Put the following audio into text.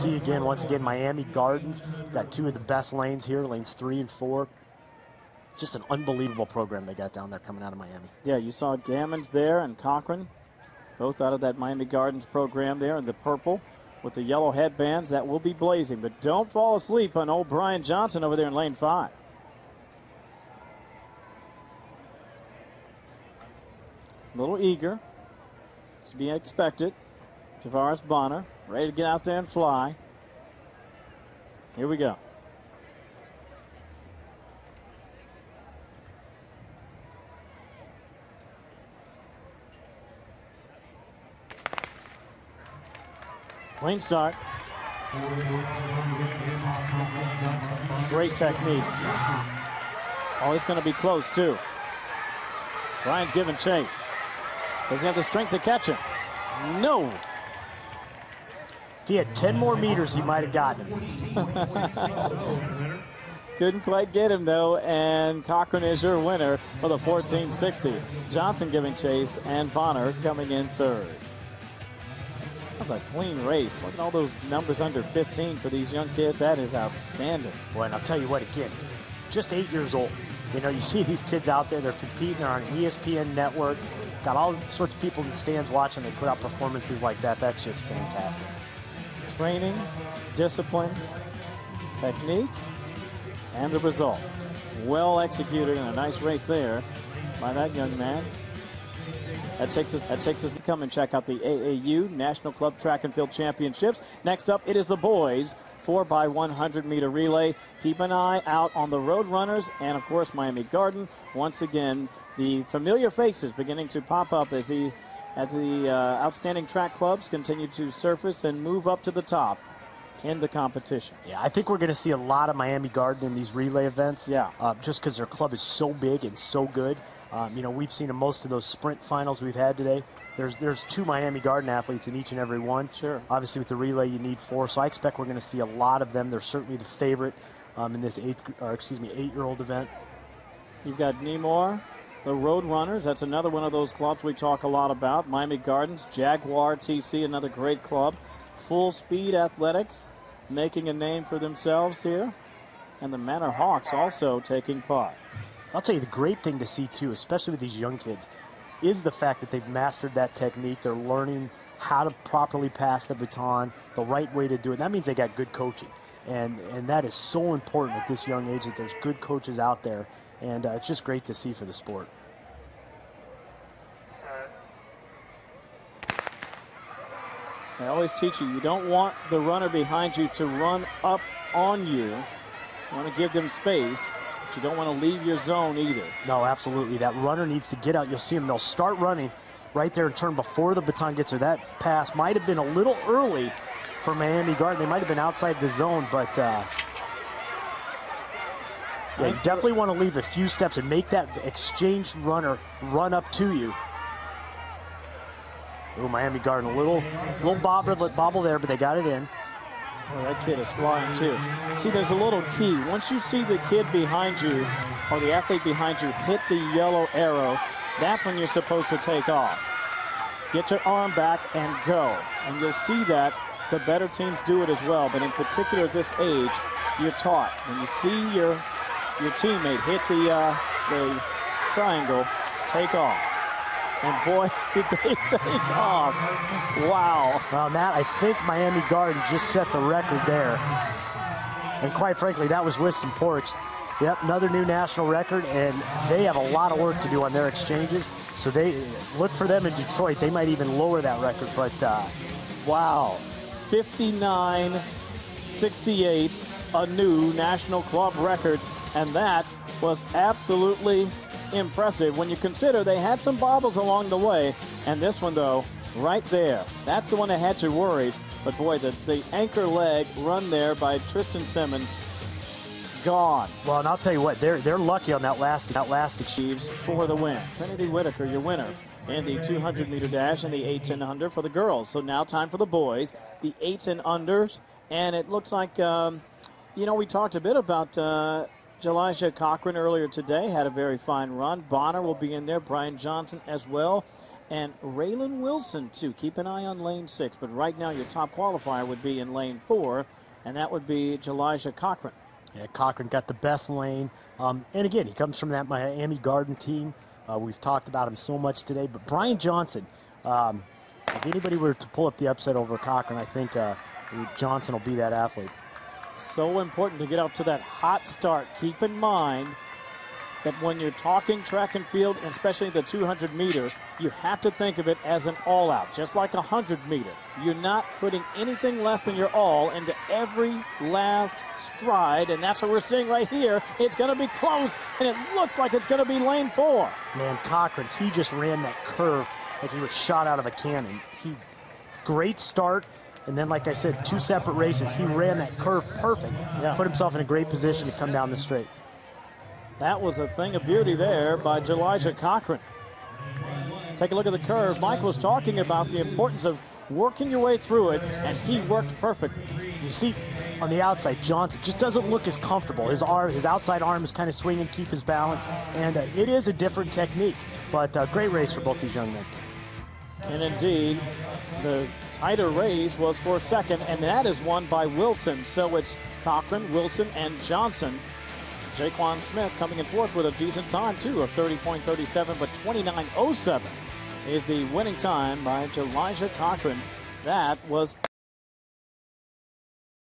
See again, once again, Miami Gardens got two of the best lanes here, lanes 3 and 4. Just an unbelievable program they got down there coming out of Miami. Yeah, you saw Gammons there and Cochran, both out of that Miami Gardens program there in the purple with the yellow headbands. That will be blazing, but don't fall asleep on old Brian Johnson over there in lane 5. A little eager. It's to be expected. Tavares Bonner ready to get out there and fly. Here we go. Clean start. Great technique. Oh, it's going to be close, too. Brian's giving chase. Does he have the strength to catch him? No. If he had 10 more meters, he might have gotten him. Couldn't quite get him, though, and Cochran is your winner for the 1460. Johnson giving chase, and Bonner coming in third. That's a clean race. Look at all those numbers under 15 for these young kids. That is outstanding. Boy, and I'll tell you what, again, just 8 years old. You know, you see these kids out there, they're competing, they're on an ESPN network, got all sorts of people in the stands watching, they put out performances like that. That's just fantastic. Training, discipline, technique, and the result. Well executed and a nice race there by that young man. That takes us to come and check out the AAU National Club Track and Field Championships. Next up, it is the boys 4x100 meter relay. Keep an eye out on the road runners and, of course, Miami Garden. Once again, the familiar faces beginning to pop up as the outstanding track clubs continue to surface and move up to the top in the competition. Yeah, I think we're going to see a lot of Miami Garden in these relay events. Yeah. Just because their club is so big and so good. You know, we've seen in most of those sprint finals we've had today. There's 2 Miami Garden athletes in each and every one. Sure. Obviously, with the relay, you need 4, so I expect we're going to see a lot of them. They're certainly the favorite in this 8-year-old event. You've got Nemore, the Road Runners. That's another one of those clubs we talk a lot about. Miami Gardens, Jaguar TC, another great club. Full Speed Athletics making a name for themselves here. And the Manor Hawks also taking part. I'll tell you, the great thing to see, too, especially with these young kids, is the fact that they've mastered that technique. They're learning how to properly pass the baton, the right way to do it. That means they got good coaching. And that is so important at this young age, that there's good coaches out there. And it's just great to see for the sport. I always teach you, you don't want the runner behind you to run up on you. You want to give them space. You don't want to leave your zone either. No, absolutely. That runner needs to get out. You'll see them. They'll start running right there and turn before the baton gets there. That pass might have been a little early for Miami Garden. They might have been outside the zone, but yeah, you definitely want to leave a few steps and make that exchanged runner run up to you. Oh, Miami Garden, a little bobble there, but they got it in. Oh, that kid is flying too. See, there's a little key. Once you see the kid behind you or the athlete behind you hit the yellow arrow, that's when you're supposed to take off. Get your arm back and go. And you'll see that the better teams do it as well. But in particular at this age, you're taught. When you see your teammate hit the triangle, take off. And boy, did they take off. Wow. Well, Matt, I think Miami Garden just set the record there. And quite frankly, that was with some porch. Yep, another new national record, and they have a lot of work to do on their exchanges. So they look for them in Detroit. They might even lower that record, but wow. 59-68, a new national club record, and that was absolutely impressive when you consider they had some bobbles along the way, and this one though right there, that's the one that had you worried. But boy, the anchor leg run there by Tristan Simmons, gone. Well, and I'll tell you what, they're lucky on that last achieves for the win. Trinity Whitaker, your winner in the 200 meter dash and the 8 and under for the girls. So now time for the boys, the 8 and unders, and it looks like you know, we talked a bit about Elijah Cochran earlier today, had a very fine run. Bonner will be in there, Brian Johnson as well. and Raylan Wilson, too. Keep an eye on lane 6, but right now your top qualifier would be in lane 4, and that would be Elijah Cochran. Yeah, Cochran got the best lane. And again, he comes from that Miami Garden team. We've talked about him so much today. But Brian Johnson, if anybody were to pull up the upset over Cochran, I think Johnson will be that athlete. So important to get out to that hot start. Keep in mind that when you're talking track and field, especially the 200-meter, you have to think of it as an all-out, just like a 100-meter. You're not putting anything less than your all into every last stride, and that's what we're seeing right here. It's going to be close, and it looks like it's going to be lane 4. Man, Cochran, he just ran that curve like he was shot out of a cannon. Great start, and then, like I said, 2 separate races. He ran that curve perfect. Yeah. Put himself in a great position to come down the straight. That was a thing of beauty there by Elijah Cochran. Take a look at the curve. Mike was talking about the importance of working your way through it, and he worked perfectly. You see, on the outside, Johnson just doesn't look as comfortable. His outside arm is kind of swinging, keep his balance, and it is a different technique. But great race for both these young men. And indeed, the tighter race was for second, and that is won by Wilson. So it's Cochran, Wilson, and Johnson. Jaquan Smith coming in fourth with a decent time, too, of 30.37, but 29.07 is the winning time by Elijah Cochran. That was